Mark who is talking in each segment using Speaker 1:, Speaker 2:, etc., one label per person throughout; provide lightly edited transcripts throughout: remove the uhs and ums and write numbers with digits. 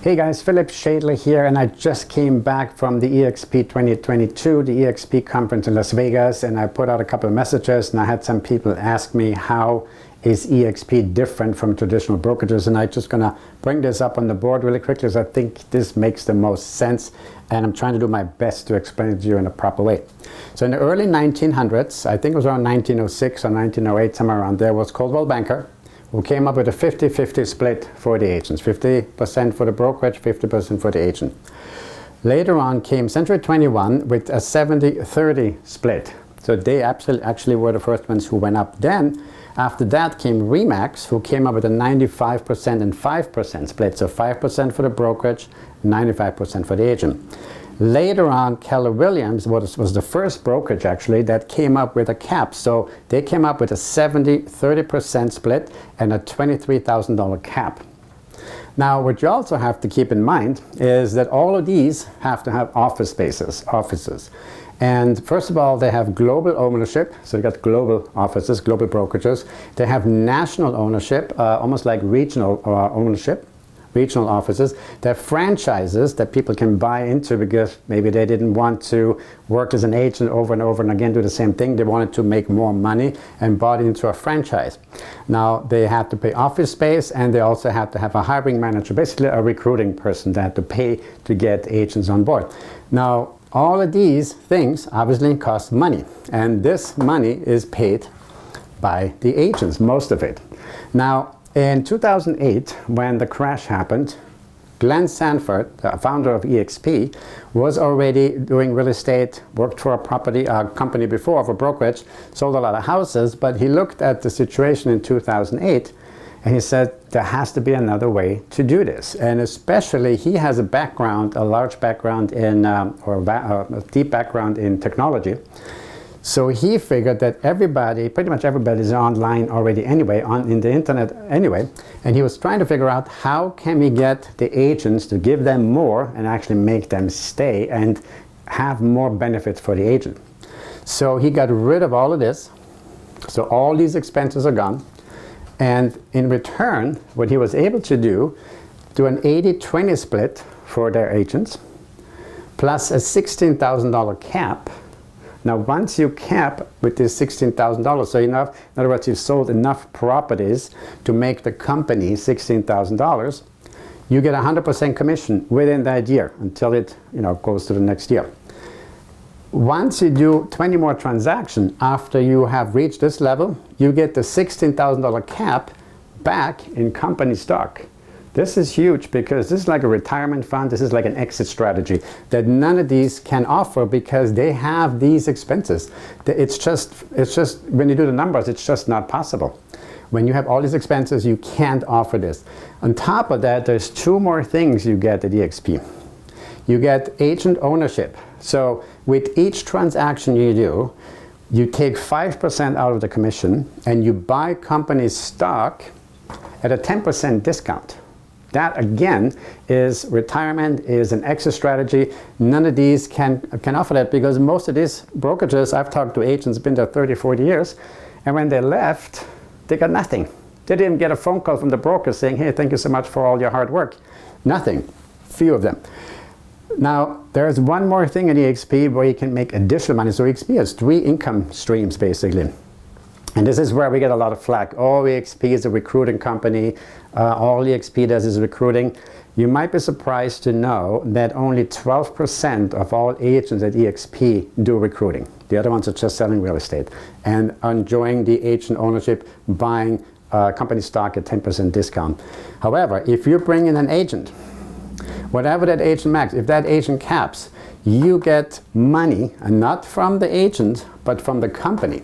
Speaker 1: Hey guys, Philipp Schaedler here, and I just came back from the EXP 2022, the EXP conference in Las Vegas, and I put out a couple of messages, and I had some people ask me how is EXP different from traditional brokerages, and I'm just gonna bring this up on the board really quickly because I think this makes the most sense, and I'm trying to do my best to explain it to you in a proper way. So in the early 1900s, I think it was around 1906 or 1908, somewhere around there, was Coldwell Banker, who came up with a 50-50 split for the agents. 50% for the brokerage, 50% for the agent. Later on came Century 21 with a 70-30 split. So they actually were the first ones who went up. Then, after that came Remax, who came up with a 95% and 5% split. So 5% for the brokerage, 95% for the agent. Later on, Keller Williams was the first brokerage actually that came up with a cap. So they came up with a 70-30% split and a $23,000 cap. Now, what you also have to keep in mind is that all of these have to have offices. And first of all, they have global ownership. So you got global offices, global brokerages. They have national ownership, almost like regional ownership. Regional offices. They have franchises that people can buy into because maybe they didn't want to work as an agent over and over and again do the same thing. They wanted to make more money and bought into a franchise. Now they had to pay office space, and they also had to have a hiring manager, basically a recruiting person that had to pay to get agents on board. Now all of these things obviously cost money, and this money is paid by the agents, most of it. Now in 2008, when the crash happened, Glenn Sanford, the founder of EXP, was already doing real estate, worked for a company before, for brokerage, sold a lot of houses, but he looked at the situation in 2008 and he said, there has to be another way to do this. And especially, he has a background, a large background in, a deep background in technology. So he figured that pretty much everybody is online already anyway, in the internet anyway, and he was trying to figure out how can we get the agents to give them more and actually make them stay and have more benefits for the agent. So he got rid of all of this, so all these expenses are gone, and in return, what he was able to do an 80-20 split for their agents, plus a $16,000 cap. Now, once you cap with this $16,000, so in other words, you've sold enough properties to make the company $16,000, you get 100% commission within that year until it goes to the next year. Once you do 20 more transactions after you have reached this level, you get the $16,000 cap back in company stock. This is huge because this is like a retirement fund. This is like an exit strategy that none of these can offer because they have these expenses. It's just when you do the numbers, it's just not possible. When you have all these expenses, you can't offer this. On top of that, there's two more things you get at EXP. You get agent ownership. So with each transaction you do, you take 5% out of the commission and you buy company stock at a 10% discount. That again is retirement, is an exit strategy. None of these can offer that because most of these brokerages, I've talked to agents, been there 30, 40 years, and when they left, they got nothing. They didn't get a phone call from the broker saying, hey, thank you so much for all your hard work. Nothing, few of them. Now, there's one more thing in EXP where you can make additional money. So EXP has 3 income streams basically. And this is where we get a lot of flack. Oh, EXP is a recruiting company. All EXP does is recruiting. You might be surprised to know that only 12% of all agents at EXP do recruiting. The other ones are just selling real estate and enjoying the agent ownership, buying company stock at 10% discount. However, if you bring in an agent, whatever that agent max, if that agent caps, you get money, and not from the agent, but from the company.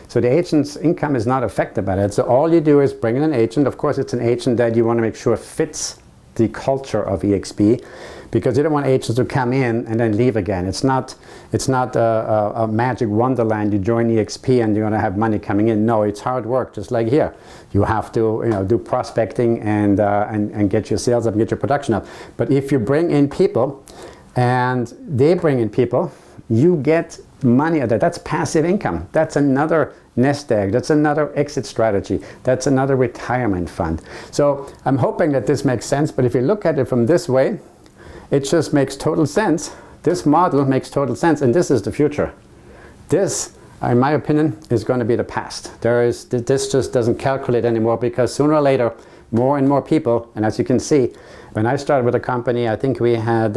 Speaker 1: So the agent's income is not affected by that. So all you do is bring in an agent. Of course, it's an agent that you want to make sure fits the culture of EXP, because you don't want agents to come in and then leave again. It's not a magic wonderland. You join EXP and you're going to have money coming in. No, it's hard work, just like here. You have to do prospecting and get your sales up, get your production up. But if you bring in people, and they bring in people, you get money out of that. That's passive income. That's another nest egg. That's another exit strategy. That's another retirement fund. So I'm hoping that this makes sense, but if you look at it from this way, it just makes total sense. This model makes total sense, and this is the future. This, in my opinion, is going to be the past. This just doesn't calculate anymore, because sooner or later, more and more people, and as you can see, when I started with the company, I think we had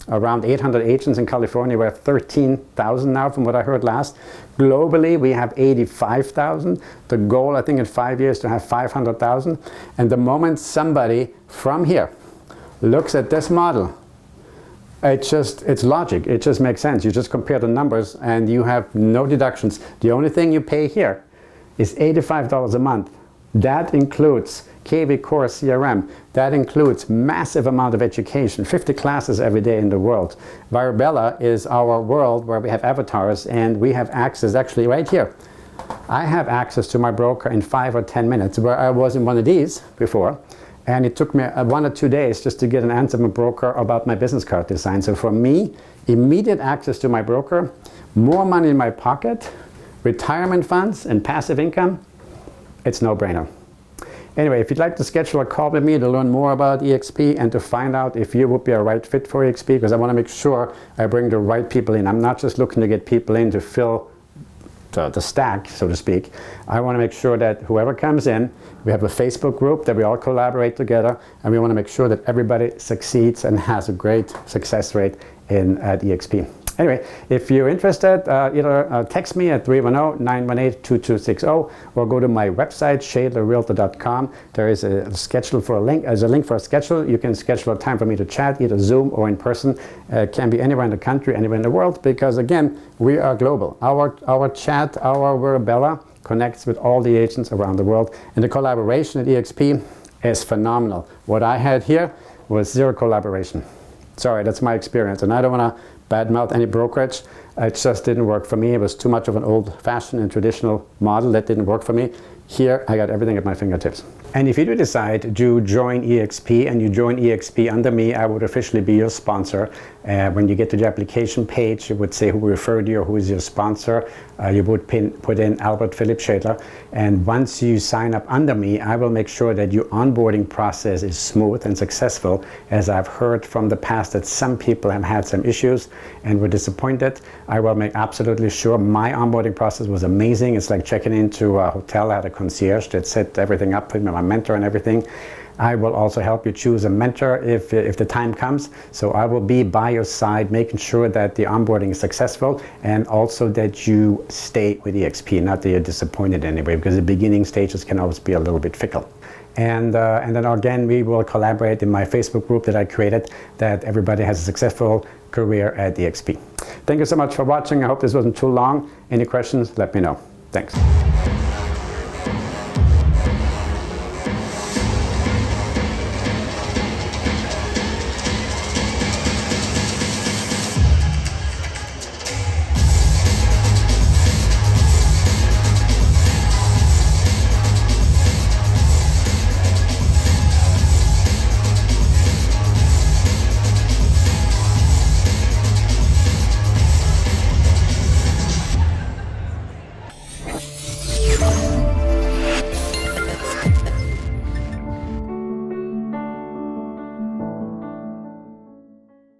Speaker 1: around 800 agents in California. We're at 13,000 now from what I heard last. Globally, we have 85,000. The goal, I think, in 5 years to have 500,000. And the moment somebody from here looks at this model, it's logic. It just makes sense. You just compare the numbers and you have no deductions. The only thing you pay here is $85 a month. That includes KV Core CRM. That includes massive amount of education, 50 classes every day in the world. Virabella is our world where we have avatars, and we have access actually right here. I have access to my broker in 5 or 10 minutes, where I was in one of these before. And it took me 1 or 2 days just to get an answer from a broker about my business card design. So for me, immediate access to my broker, more money in my pocket, retirement funds and passive income, it's no-brainer. Anyway, if you'd like to schedule a call with me to learn more about EXP and to find out if you would be a right fit for EXP, because I want to make sure I bring the right people in. I'm not just looking to get people in to fill the stack, so to speak. I want to make sure that whoever comes in, we have a Facebook group that we all collaborate together, and we want to make sure that everybody succeeds and has a great success rate at EXP. Anyway, if you're interested, either text me at 310-918-2260 or go to my website, schaedlerrealtor.com. There is a schedule for a link. There's a link for a schedule. You can schedule a time for me to chat, either Zoom or in person. It can be anywhere in the country, anywhere in the world, because again, we are global. Our chat, our Virabella connects with all the agents around the world, and the collaboration at EXP is phenomenal. What I had here was zero collaboration. Sorry, that's my experience, and I don't want to badmouth any brokerage. It just didn't work for me. It was too much of an old-fashioned and traditional model that didn't work for me. Here, I got everything at my fingertips. And if you do decide to join EXP and you join EXP under me, I would officially be your sponsor. When you get to the application page, you would say who referred you or who is your sponsor. You would put in Albert Philipp Schaedler. And once you sign up under me, I will make sure that your onboarding process is smooth and successful, as I've heard from the past that some people have had some issues and were disappointed. I will make absolutely sure my onboarding process was amazing. It's like checking into a hotel. I had a concierge that set everything up with my mentor and everything. I will also help you choose a mentor if the time comes. So I will be by your side, making sure that the onboarding is successful and also that you stay with EXP, not that you're disappointed anyway, because the beginning stages can always be a little bit fickle. And then again, we will collaborate in my Facebook group that I created, that everybody has a successful career at EXP. Thank you so much for watching. I hope this wasn't too long. Any questions, let me know. Thanks.